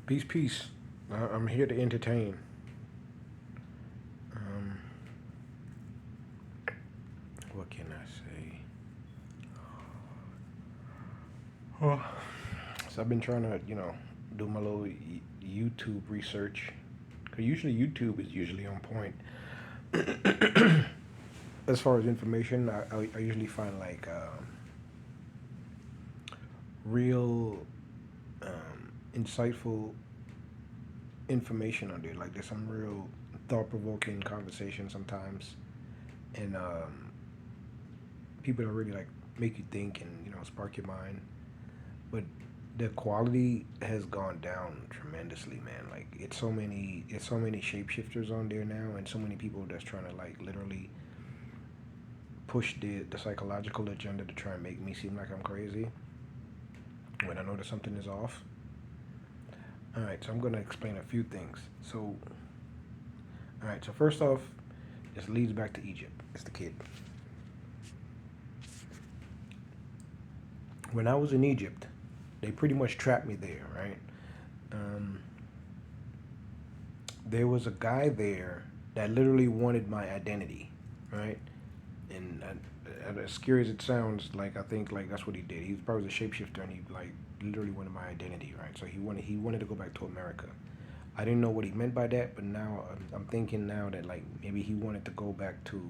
Peace, peace. I'm here to entertain. Um, what can I say? Oh. So I've been trying to, do my little YouTube research. Cause usually YouTube is usually on point. As far as information, I usually find like real insightful information on there. Like there's some real thought-provoking conversation sometimes, and people that really like make you think and spark your mind. But the quality has gone down tremendously, man. Like it's so many shapeshifters on there now, and so many people that's trying to like literally push the psychological agenda to try and make me seem like I'm crazy when I know that something is off. All right, so I'm gonna explain a few things. So, all right, so first off, this leads back to Egypt. It's the kid. When I was in Egypt, they pretty much trapped me there, right? Um, there was a guy there that literally wanted my identity, right? And as scary as it sounds, like I think like that's what he did. He was probably a shapeshifter, and he like literally wanted my identity, right? So he wanted to go back to America. I didn't know what he meant by that, but now I'm thinking now that like maybe he wanted to go back to,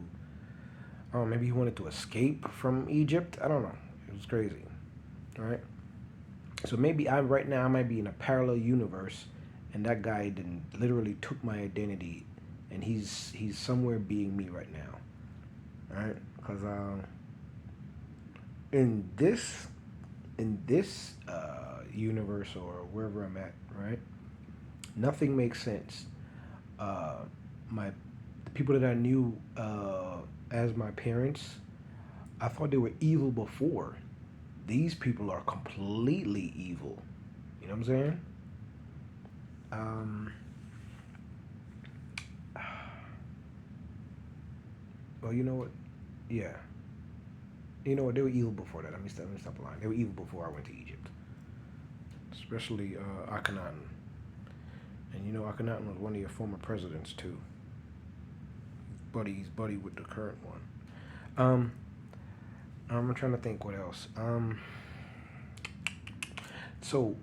oh, maybe he wanted to escape from Egypt. I don't know. It was crazy, right? So maybe I right now I might be in a parallel universe, and that guy didn't literally took my identity, and he's somewhere being me right now, right? Because in this universe or wherever I'm at, right? Nothing makes sense. Uh, my the people that I knew as my parents, I thought they were evil before. These people are completely evil. You know what I'm saying? Um, well, you know what? Yeah. You know what? They were evil before that. Let me stop lying. They were evil before I went to Egypt, especially Akhenaten. And Akhenaten was one of your former presidents too. He's buddy with the current one. Um, I'm trying to think what else. So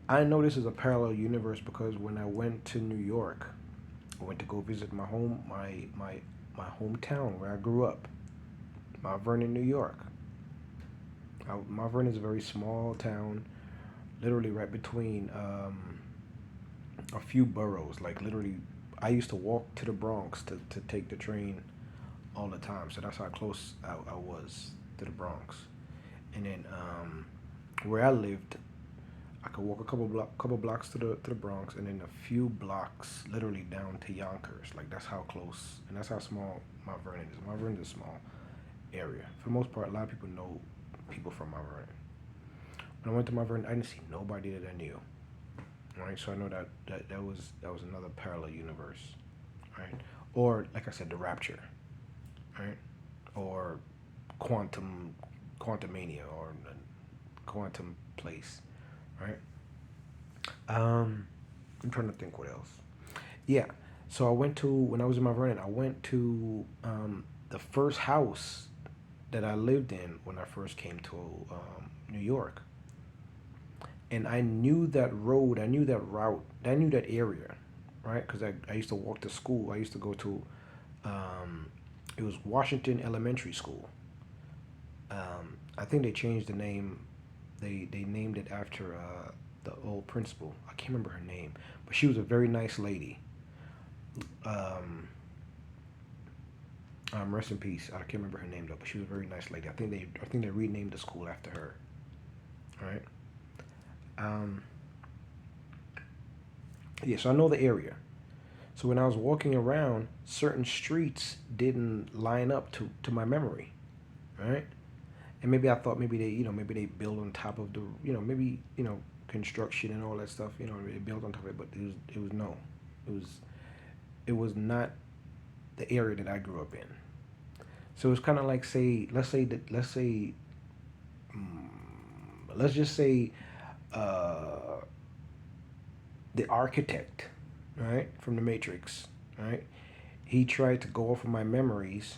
I know this is a parallel universe because when I went to New York, I went to go visit my hometown where I grew up, Mount Vernon, New York. Mount Vernon is a very small town, literally right between a few boroughs. Like literally, I used to walk to the Bronx to take the train all the time. So that's how close I was to the Bronx. And then where I lived, I could walk a couple blocks to the Bronx, and then a few blocks literally down to Yonkers. Like that's how close and that's how small Mount Vernon is. Mount Vernon is a small area. For the most part, a lot of people know people from Mount Vernon. When I went to Mount Vernon, I didn't see nobody that I knew. Right, so I know that was another parallel universe, right? Or like I said, the Rapture, right? Or quantum, quantumania, or quantum place, right? I'm trying to think what else. Yeah. So I went to when I was in Mount Vernon. I went to the first house that I lived in when I first came to New York, and I knew that road. I knew that route. I knew that area, right? Because I used to walk to school. I used to go to um, it was Washington Elementary School. I think they changed the name. They named it after the old principal. I can't remember her name, but she was a very nice lady. Um, Rest in peace. I can't remember her name though, but she was a very nice lady. I think they renamed the school after her. All right. Um, yeah. So I know the area. So when I was walking around, certain streets didn't line up to my memory. Right. And maybe I thought maybe they build on top of the maybe construction and all that stuff they built on top of it, but it was no, it was it was not the area that I grew up in. So it's kind of like say let's just say uh, the architect, right, from the Matrix, right, he tried to go off of my memories,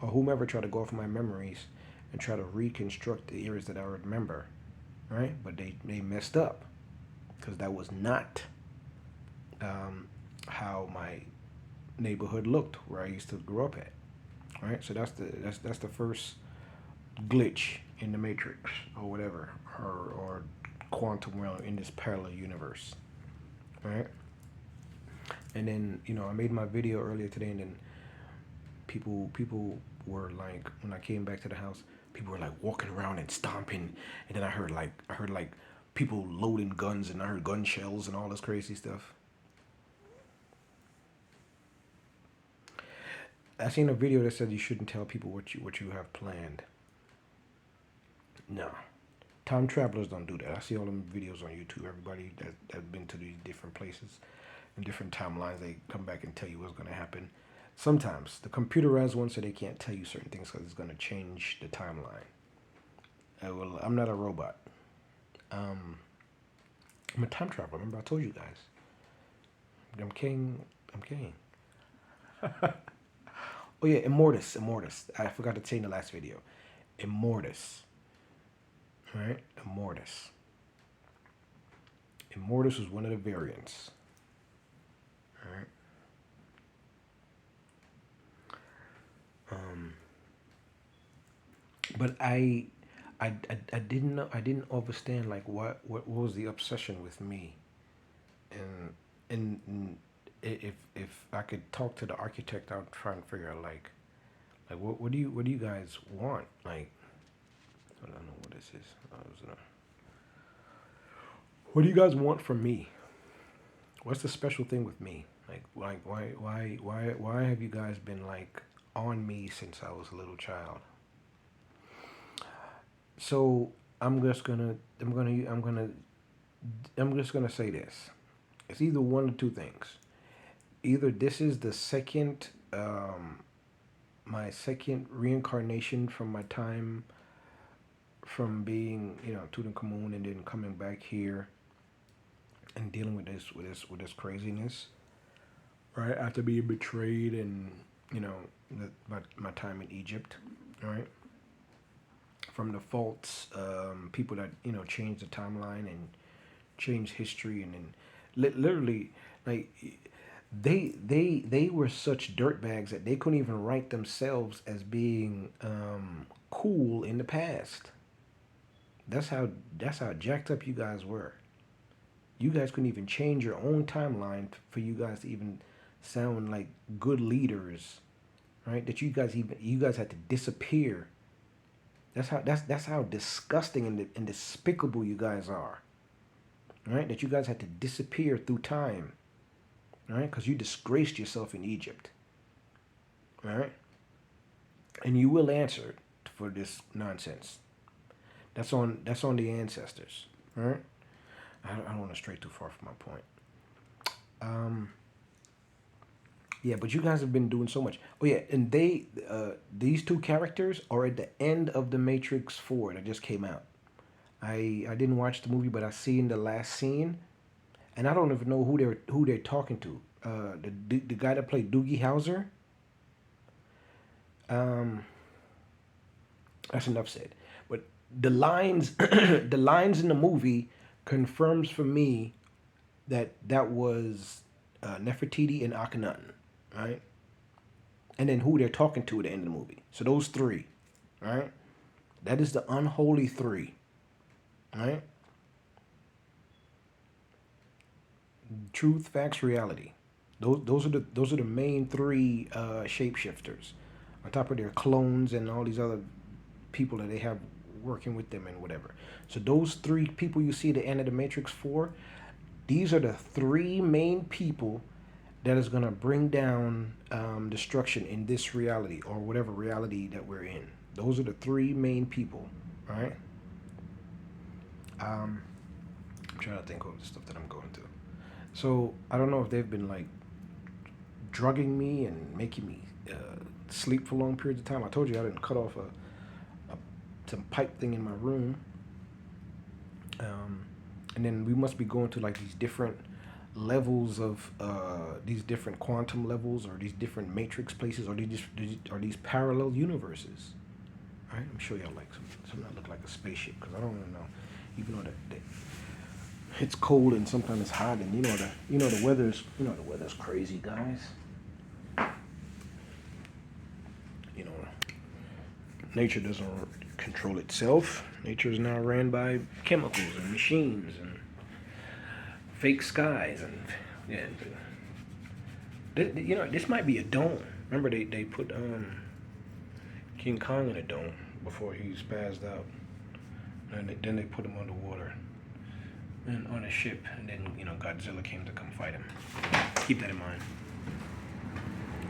or whomever tried to go off of my memories and try to reconstruct the areas that I remember, right? But they messed up because that was not how my neighborhood looked where I used to grow up at, right? So that's the first glitch in the Matrix or whatever, or quantum realm in this parallel universe, right? And then I made my video earlier today, and then people were like, when I came back to the house, people were like walking around and stomping, and then I heard like people loading guns, and I heard gun shells and all this crazy stuff. I seen a video that said you shouldn't tell people what you have planned. No, time travelers don't do that. I see all them videos on YouTube. Everybody that's been to these different places and different timelines, they come back and tell you what's going to happen. Sometimes the computerized ones, so they can't tell you certain things because it's going to change the timeline. Well, I'm not a robot. Um, I'm a time traveler. Remember, I told you guys. I'm king. I'm king. Oh yeah, Immortus. Immortus. I forgot to say in the last video. Immortus. Right? Immortus. Immortus was one of the variants. All right. Um, but I didn't know, I didn't understand like what was the obsession with me, and and if I could talk to the architect, I'd try and figure out like what do you guys want, like I don't know what this is. What do you guys want from me? What's the special thing with me? Like why have you guys been like on me since I was a little child? So I'm just gonna say this. It's either one or two things. Either this is the second my second reincarnation from my time from being Tutankhamun, and then coming back here and dealing with this craziness, right? After being betrayed, and you know my time in Egypt, right? From the false people that change the timeline and change history, and then literally, like, they were such dirtbags that they couldn't even write themselves as being cool in the past. That's how jacked up you guys were. You guys couldn't even change your own timeline for you guys to even sound like good leaders, right? That you guys had to disappear. That's how disgusting and despicable you guys are, right? That you guys had to disappear through time, right? Because you disgraced yourself in Egypt, right? And you will answer for this nonsense. That's on the ancestors, right? I don't want to stray too far from my point. Um, yeah, but you guys have been doing so much. Oh yeah, and these two characters are at the end of the Matrix 4 that just came out. I didn't watch the movie, but I seen the last scene, and I don't even know who they're talking to. The guy that played Doogie Howser. Um, that's enough said. But the lines, the lines in the movie confirms for me that was Nefertiti and Akhenaten, right? And then who they're talking to at the end of the movie. So those three, right? That is the unholy three, right? Truth, facts, reality. Those are the main three shapeshifters, on top of their clones and all these other people that they have working with them and whatever. So those three people you see at the end of the Matrix 4, these are the three main people that is going to bring down destruction in this reality, or whatever reality that we're in. Those are the three main people, right? I'm trying to think of the stuff that I'm going through. So I don't know if they've been like drugging me and making me sleep for long periods of time. I told you I didn't cut off some pipe thing in my room, and then we must be going to like these different levels of these different quantum levels, or these different matrix places, or these parallel universes. All right, I'm sure y'all like something that look like a spaceship, because I don't even know, even though that it's cold and sometimes it's hot, and the weather's crazy, guys. You know, nature doesn't control itself. Nature is now ran by chemicals and machines and fake skies, and yeah. This might be a dome. Remember they put King Kong in a dome before he spazzed out, and then they put him underwater and on a ship, and then Godzilla came to come fight him. Keep that in mind.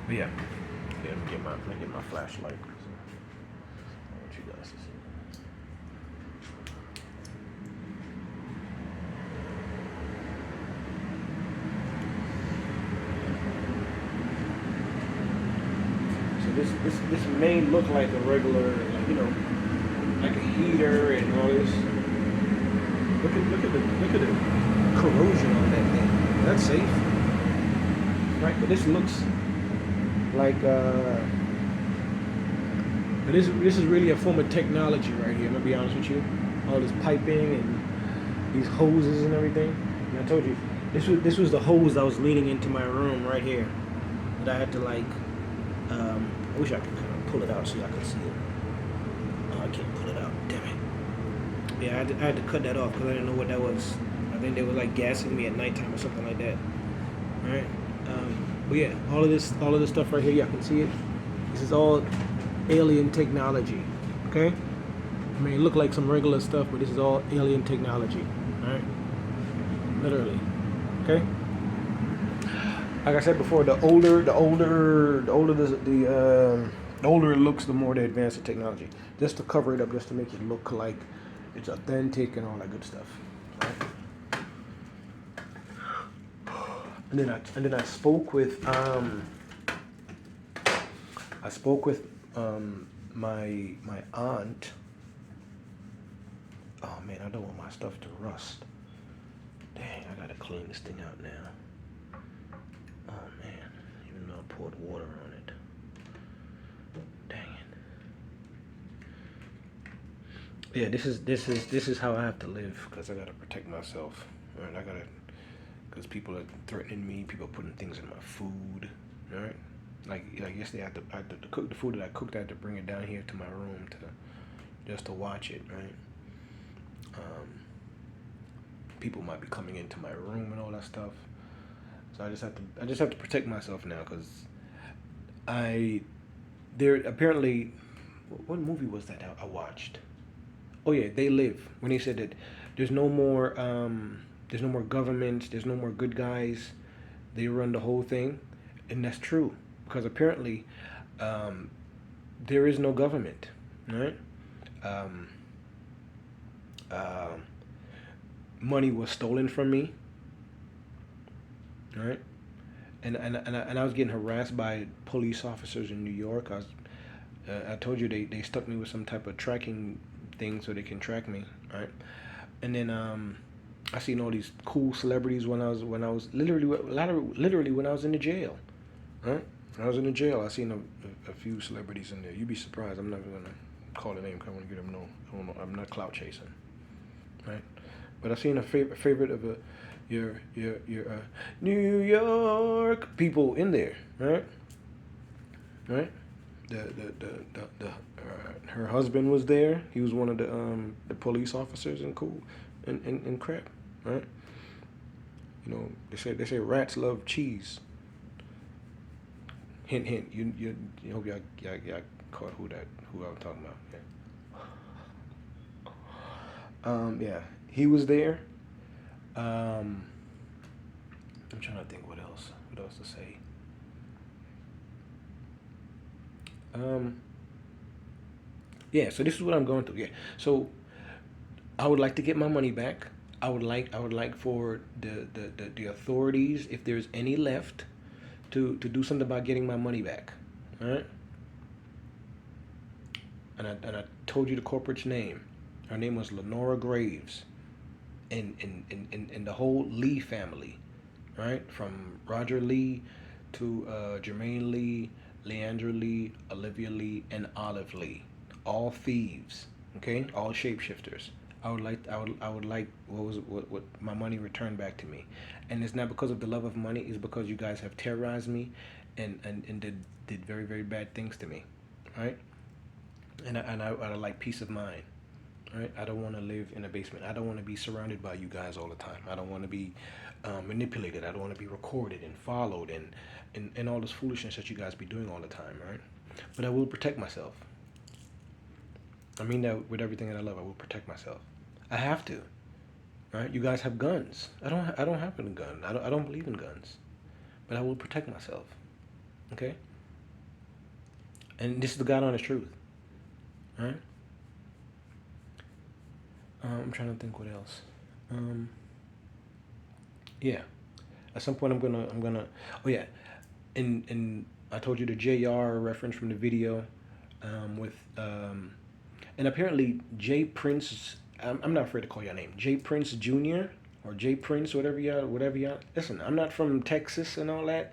But yeah, let me get my flashlight. So I want you guys to see. This may look like a regular, like a heater and all this. Look at the corrosion on that thing. That's safe, right? But this looks like but this is really a form of technology right here. I'm gonna be honest with you. All this piping and these hoses and everything. And I told you this was the hose that was leading into my room right here. That I had to I wish I could kind of pull it out so y'all could see it. Oh, I can't pull it out. Damn it. Yeah, I had to cut that off because I didn't know what that was. I think they were like gassing me at nighttime or something like that. All right. But yeah, all of this stuff right here, y'all can see it. This is all alien technology. Okay. I mean, it look like some regular stuff, but this is all alien technology. All right. Literally. Okay. Like I said before, the older it looks, the more they advance the technology. Just to cover it up, just to make it look like it's authentic and all that good stuff. Right? And then I spoke with my aunt. Oh man, I don't want my stuff to rust. Dang, I gotta clean this thing out now. Oh man, even though I poured water on it. Dang it. Yeah, this is how I have to live, because I gotta protect myself. Right? Because people are threatening me. People are putting things in my food. All right. Like yesterday, I had to cook the food that I cooked. I had to bring it down here to my room just to watch it. Right. People might be coming into my room and all that stuff. So I just have to protect myself now, because there apparently, what movie was that I watched? Oh yeah, They Live, when they said that there's no more governments, there's no more good guys, they run the whole thing, and that's true, because apparently there is no government, right? Money was stolen from me. Right, and I was getting harassed by police officers in New York. I told you they stuck me with some type of tracking thing so they can track me. Right, and then I seen all these cool celebrities when I was literally when I was in the jail. Right, when I was in the jail, I seen a few celebrities in there. You'd be surprised. I'm not gonna call the name because I want to get them know. I'm not clout chasing. Right, but I seen a favorite of your New York people in there, right? Right. Her husband was there. He was one of the police officers and cool and crap, right? They say rats love cheese. Hint hint. You hope y'all caught who I was talking about. Yeah. He was there. I'm trying to think what else to say. Yeah, so this is what I'm going through. Yeah, so I would like to get my money back. I would like for the authorities, if there's any left, to do something about getting my money back. All right. And I told you the corporate's name. Her name was Lenora Graves. And the whole Lee family, right? From Roger Lee to Jermaine Lee, Leandra Lee, Olivia Lee, and Olive Lee. All thieves, okay? All shapeshifters. I would like what my money returned back to me, and it's not because of the love of money. It's because you guys have terrorized me, and did very very bad things to me, right? And I like peace of mind. Right? I don't want to live in a basement. I don't want to be surrounded by you guys all the time. I don't want to be manipulated. I don't want to be recorded and followed and all this foolishness that you guys be doing all the time, right? But I will protect myself. I mean that with everything that I love. I will protect myself. I have to, right? You guys have guns. I don't have a gun. I don't believe in guns, but I will protect myself. Okay? And this is the God honest truth, right? I'm trying to think what else. Um, yeah. At some point, I'm gonna. Oh yeah, and I told you the JR reference from the video, with and apparently J Prince. I'm not afraid to call your name, J Prince Jr. or J Prince, whatever y'all. Listen, I'm not from Texas and all that.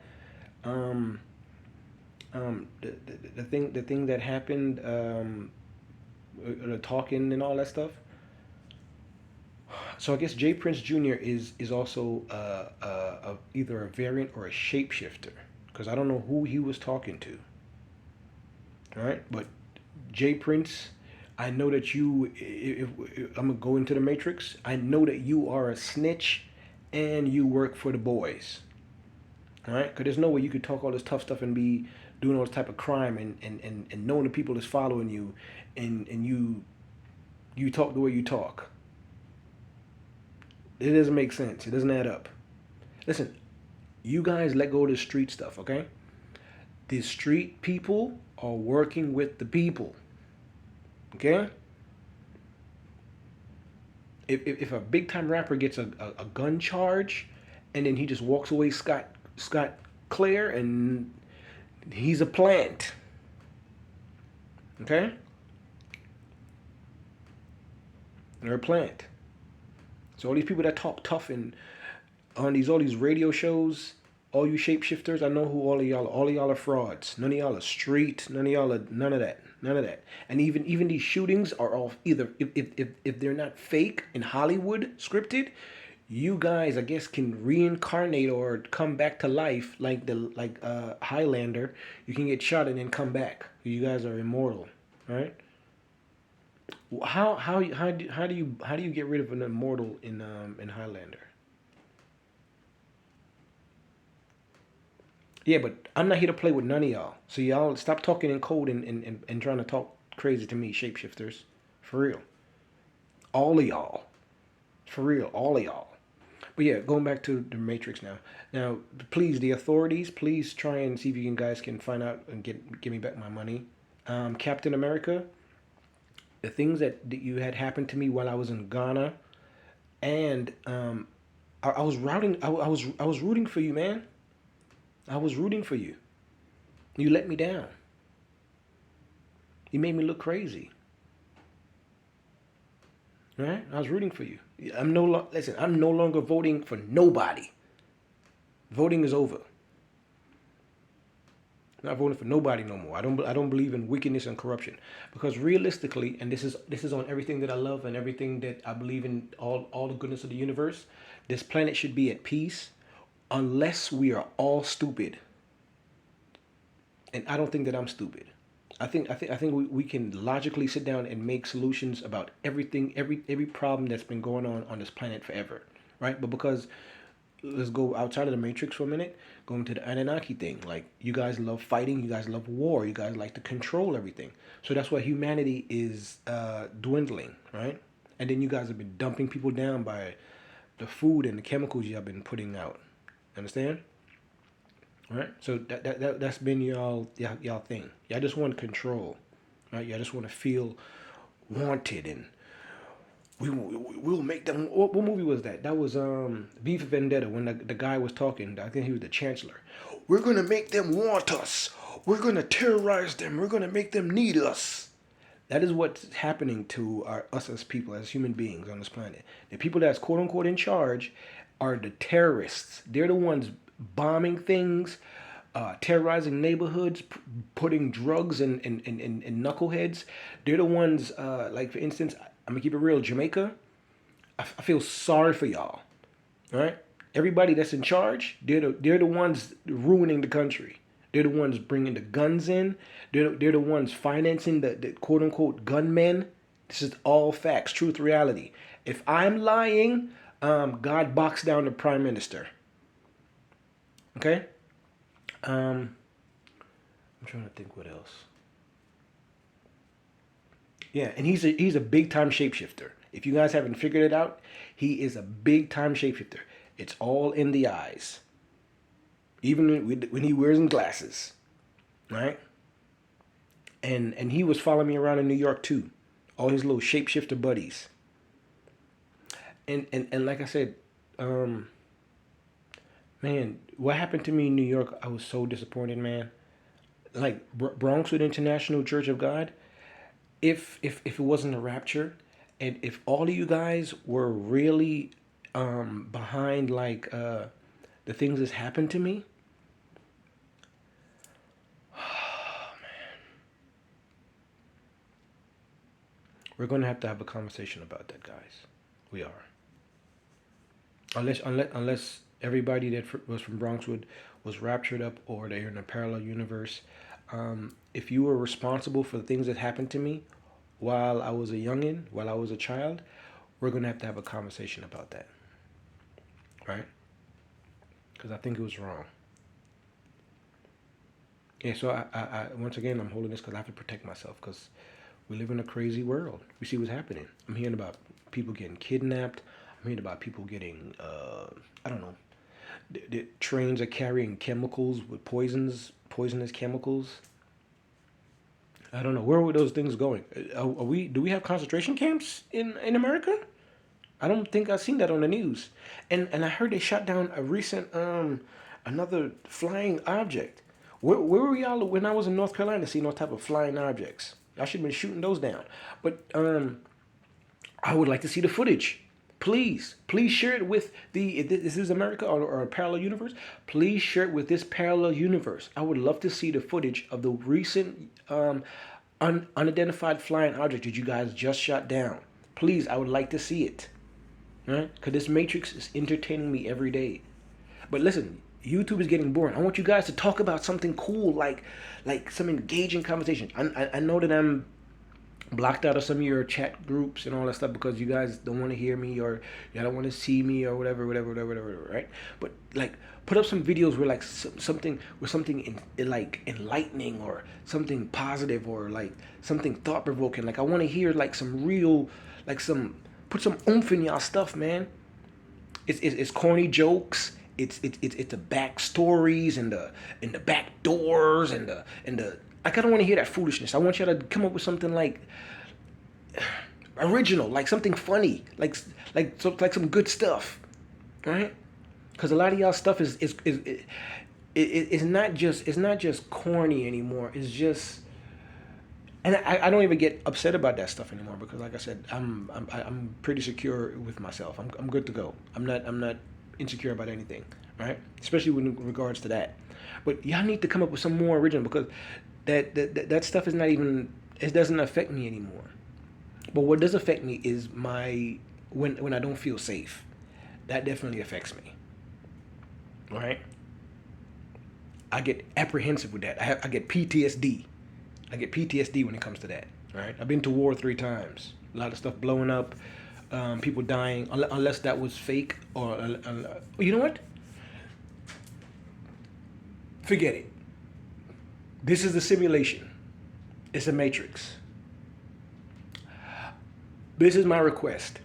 Um, the thing that happened, the talking and all that stuff. So I guess Jay Prince Jr. is also either a variant or a shapeshifter, because I don't know who he was talking to. All right, but Jay Prince, I know that you. If I'm gonna go into the Matrix, I know that you are a snitch, and you work for the boys. All right, because there's no way you could talk all this tough stuff and be doing all this type of crime and knowing the people that's following you, and you talk the way you talk. It doesn't make sense. It doesn't add up. Listen, you guys let go of the street stuff, okay? The street people are working with the people, okay? If a big time rapper gets a gun charge and then he just walks away scot clear and he's a plant, okay? They're a plant. So all these people that talk tough and on these all these radio shows, all you shapeshifters, I know who all of y'all are. All of y'all are frauds. None of y'all are street. None of y'all are none of that. None of that. And even these shootings are all either if they're not fake in Hollywood scripted, you guys I guess can reincarnate or come back to life like Highlander. You can get shot and then come back. You guys are immortal, right? How do you get rid of an immortal in Highlander? Yeah, but I'm not here to play with none of y'all. So y'all stop talking in code and trying to talk crazy to me, shapeshifters. For real. All of y'all. For real, all of y'all. But yeah, going back to the Matrix now. Now, please, the authorities, please try and see if you guys can find out and give me back my money. Captain America, the things that you had happened to me while I was in Ghana, and I was I was rooting for you, man. I was rooting for you. You let me down. You made me look crazy. Right? I was rooting for you. Listen. I'm no longer voting for nobody. Voting is over. I'm not voting for nobody no more. I don't believe in wickedness and corruption, because realistically, and this is on everything that I love and everything that I believe in, all the goodness of the universe. This planet should be at peace, unless we are all stupid. And I don't think that I'm stupid. I think we can logically sit down and make solutions about everything, every problem that's been going on this planet forever, right? But because let's go outside of the matrix for a minute, going to the Anunnaki thing. Like, you guys love fighting, you guys love war, you guys like to control everything. So that's why humanity is dwindling, right? And then you guys have been dumping people down by the food and the chemicals you have been putting out. Understand? Right? So that's been y'all thing. Y'all just want control, right? Y'all just want to feel wanted, and we'll make them. What movie was that? That was V for Vendetta, when the guy was talking. I think he was the Chancellor. We're gonna make them want us. We're gonna terrorize them. We're gonna make them need us. That is what's happening to us as people, as human beings on this planet. The people that's quote unquote in charge are the terrorists. They're the ones bombing things, terrorizing neighborhoods, putting drugs in knuckleheads. They're the ones, like for instance, I'm gonna keep it real. Jamaica, I feel sorry for y'all. All right, everybody that's in charge, they're the ones ruining the country. They're the ones bringing the guns in. They're the ones financing the quote unquote gunmen. This is all facts, truth, reality. If I'm lying, God box down the prime minister. Okay. I'm trying to think what else. Yeah, and he's a big time shapeshifter. If you guys haven't figured it out, he is a big time shapeshifter. It's all in the eyes. Even when he wears glasses, right? And he was following me around in New York too. All his little shapeshifter buddies. And like I said, man, what happened to me in New York? I was so disappointed, man. Like Bronxwood International Church of God. If it wasn't a rapture, and if all of you guys were really behind like the things that's happened to me, we're gonna have to have a conversation about that, guys. We are. Unless everybody that was from Bronxwood was raptured up or they're in a parallel universe. If you were responsible for the things that happened to me while I was a youngin, while I was a child, we're gonna have to have a conversation about that, right? Because I think it was wrong. Yeah. So I once again I'm holding this because I have to protect myself because we live in a crazy world. We see what's happening. I'm hearing about people getting kidnapped. I'm hearing about people getting I don't know. The trains are carrying chemicals with poisonous chemicals. I don't know where were those things going. Are we? Do we have concentration camps in America? I don't think I've seen that on the news. And I heard they shot down a recent another flying object. Where were y'all when I was in North Carolina seeing no type of flying objects? I should have been shooting those down. But I would like to see the footage. Please share it with the, if this is America or a parallel universe, please share it with this parallel universe. I would love to see the footage of the recent unidentified flying object that you guys just shot down. Please, I would like to see it. Right? Because this Matrix is entertaining me every day. But listen, YouTube is getting boring. I want you guys to talk about something cool, like some engaging conversation. I know that I'm blocked out of some of your chat groups and all that stuff because you guys don't want to hear me or you don't want to see me or whatever, right? But like, put up some videos where like something like enlightening or something positive or like something thought provoking. Like I want to hear like some real, like put some oomph in y'all stuff, man. It's corny jokes. It's the backstories and the back doors and the like. I don't want to hear that foolishness. I want y'all to come up with something like original, like something funny, like some good stuff, right? Because a lot of y'all stuff is not just corny anymore. It's just, and I don't even get upset about that stuff anymore because, like I said, I'm pretty secure with myself. I'm good to go. I'm not insecure about anything, right? Especially in regards to that. But y'all need to come up with some more original because that stuff is not even, it doesn't affect me anymore. But what does affect me is when I don't feel safe. That definitely affects me. All right? I get apprehensive with that. I get PTSD. I get PTSD when it comes to that. All right? I've been to war 3 times. A lot of stuff blowing up, people dying, unless that was fake or you know what? Forget it. This is a simulation. It's a matrix. This is my request.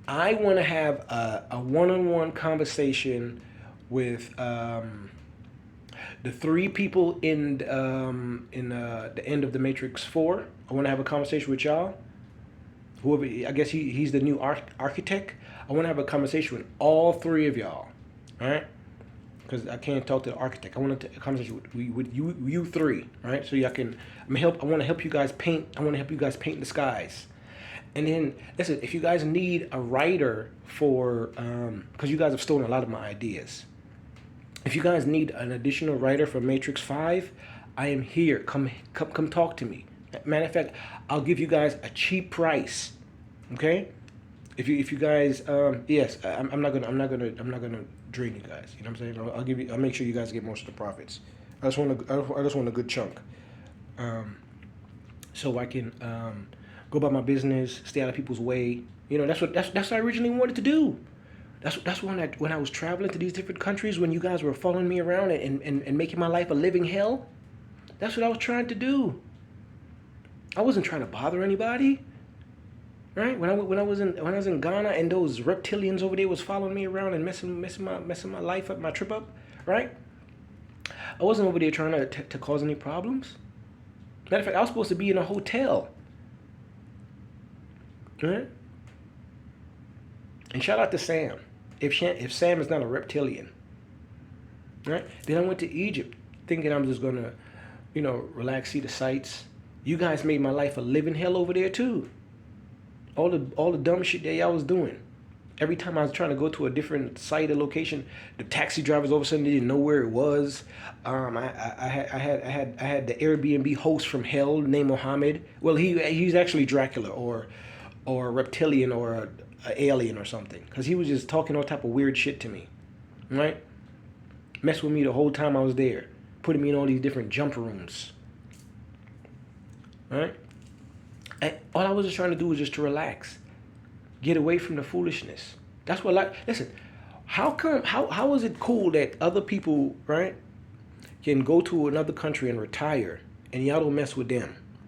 I want to have a one-on-one conversation with the 3 people in the end of the Matrix 4. I want to have a conversation with y'all. Whoever, I guess he's the new architect. I want to have a conversation with all 3 of y'all. All right? Because I can't talk to the architect. I want to have a conversation with you 3. All right? So y'all can. I want to help you guys paint. I want to help you guys paint the skies. And then, listen, if you guys need a writer for, because you guys have stolen a lot of my ideas. If you guys need an additional writer for Matrix 5, I am here. Come talk to me. Matter of fact, I'll give you guys a cheap price. Okay? If you guys, yes, I'm not gonna drain you guys. You know what I'm saying? I'll make sure you guys get most of the profits. I just want a good chunk. So I can go about my business, stay out of people's way. You know, that's what I originally wanted to do. That's when I was traveling to these different countries, when you guys were following me around and making my life a living hell. That's what I was trying to do. I wasn't trying to bother anybody, right? When I was in Ghana and those reptilians over there was following me around and messing my life up, my trip up, right? I wasn't over there trying to cause any problems. Matter of fact, I was supposed to be in a hotel. Right? And shout out to Sam. If Sam is not a reptilian. Right? Then I went to Egypt thinking I'm just going to, relax, see the sights. You guys made my life a living hell over there too. All the dumb shit that y'all was doing. Every time I was trying to go to a different site or location, the taxi drivers all of a sudden didn't know where it was. I had the Airbnb host from hell named Mohammed. Well, he's actually Dracula or a reptilian or a alien or something, because he was just talking all type of weird shit to me, right? Messed with me the whole time I was there, putting me in all these different jump rooms, right? And all I was just trying to do was just to relax. Get away from the foolishness. That's what listen, how is it cool that other people, right, can go to another country and retire and y'all don't mess with them?